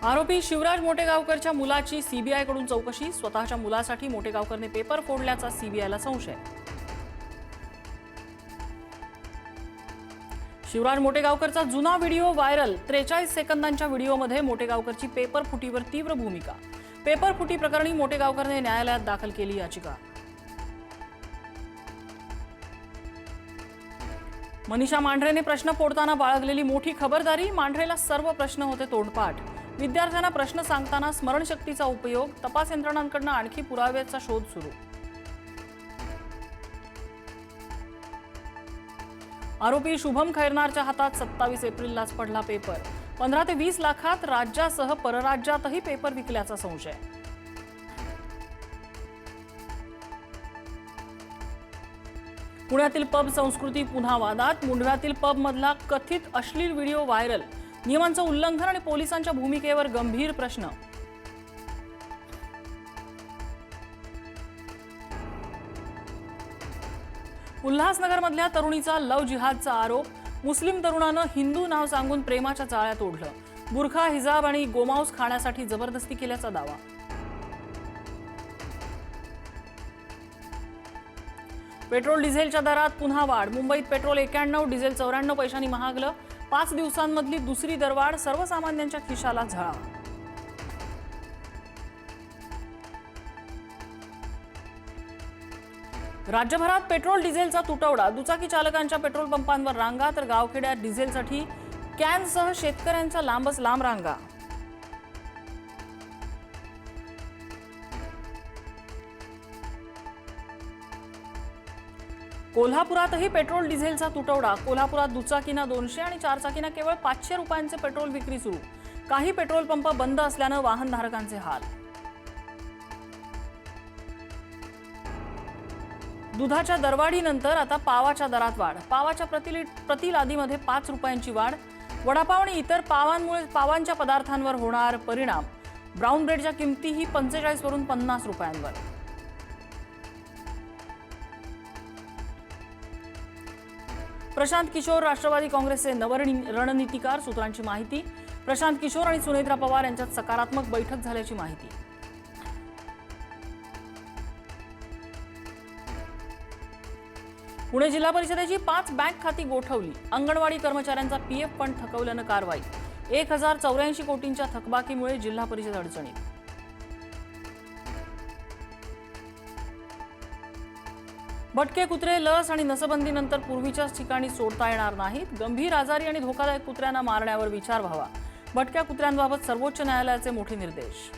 आरोपी शिवराज मोटेगावकरच्या मुलाची सीबीआयकडून चौकशी। स्वतःच्या मुलासाठी मोटेगावकरने पेपर फोडल्याचा सीबीआयला संशय। शिवराज मोटेगावकरचा जुना व्हिडिओ व्हायरल। 43 सेकंदांच्या व्हिडिओमध्ये मोटेगावकरची पेपर फुटीवर तीव्र भूमिका। पेपर फुटी प्रकरणी मोटेगावकरने न्यायालयात दाखल केली याचिका। मनीषा मांढरेने प्रश्न फोडताना बाळगलेली मोठी खबरदारी। मांढरेला सर्व प्रश्न होते तोंडपाठ। विद्यार्थ्यांना प्रश्न सांगताना स्मरणशक्तीचा उपयोग। तपास यंत्रणांकडून आणखी पुराव्याचा शोध सुरू। आरोपी शुभम खैरनारच्या हातात 27 एप्रिललाच पडला पेपर। 15 ते 20 लाखात राज्यासह परराज्यातही पेपर विकल्याचा संशय। पुण्यातील पब संस्कृती पुन्हा वादात। मुंढव्यातील पब मधला कथित अश्लील व्हिडिओ व्हायरल। नियमांचं उल्लंघन आणि पोलिसांच्या भूमिकेवर गंभीर प्रश्न। उल्हासनगरमधल्या तरुणीचा लव्ह जिहादचा आरोप। मुस्लिम तरुणानं हिंदू नाव सांगून प्रेमाच्या जाळ्यात ओढलं। बुरखा, हिजाब आणि गोमांस खाण्यासाठी जबरदस्ती केल्याचा दावा। पेट्रोल डिझेलच्या दरात पुन्हा वाढ। मुंबईत पेट्रोल 91, डिझेल 94 पैशांनी महागलं। 5 दिवसांमधली दुसरी दरवाढ। सर्वसामान्यांच्या खिशाला झळा। राज्यभरात पेट्रोल डिझेलचा तुटवडा। दुचाकी चालकांच्या पेट्रोल पंपांवर रांगा, तर गावखेड्यात डिझेलसाठी कॅनसह शेतकऱ्यांच्या लांबच लांब रांगा। कोल्हापुरातही पेट्रोल डिझेलचा तुटवडा। कोल्हापुरात दुचाकीना 200 आणि चारचाकीना केवळ 500 रुपयांचे पेट्रोल विक्री सुरू। काही पेट्रोल पंप बंद असल्यानं वाहनधारकांचे हाल। दुधाच्या दरवाढीनंतर आता पावाच्या दरात वाढ। पावाच्या प्रति लादीमध्ये 5 रुपयांची वाढ। वडापाव आणि इतर पावांच्या पदार्थांवर होणार परिणाम। ब्राऊन ब्रेडच्या किमतीही 45 वरून 50 रुपयांवर। प्रशांत किशोर राष्ट्रवादी काँग्रेसचे रणनीतिकार। सूत्रांची माहिती। प्रशांत किशोर आणि सुनेत्रा पवार यांच्यात सकारात्मक बैठक झाल्याची माहिती। पुणे जिल्हा परिषदेची 5 बँक खाती गोठवली। अंगणवाडी कर्मचाऱ्यांचा पीएफ फंड थकवल्यानं कारवाई। 1084 कोटींच्या थकबाकीमुळे जिल्हा परिषद अडचणीत। भटके कुत्रे लस आणि नसबंदीनंतर पूर्वीच्याच ठिकाणी सोडता येणार नाहीत। गंभीर आजारी आणि धोकादायक कुत्र्यांना मारण्यावर विचार व्हावा। भटक्या कुत्र्यांबाबत सर्वोच्च न्यायालयाचे मोठे निर्देश।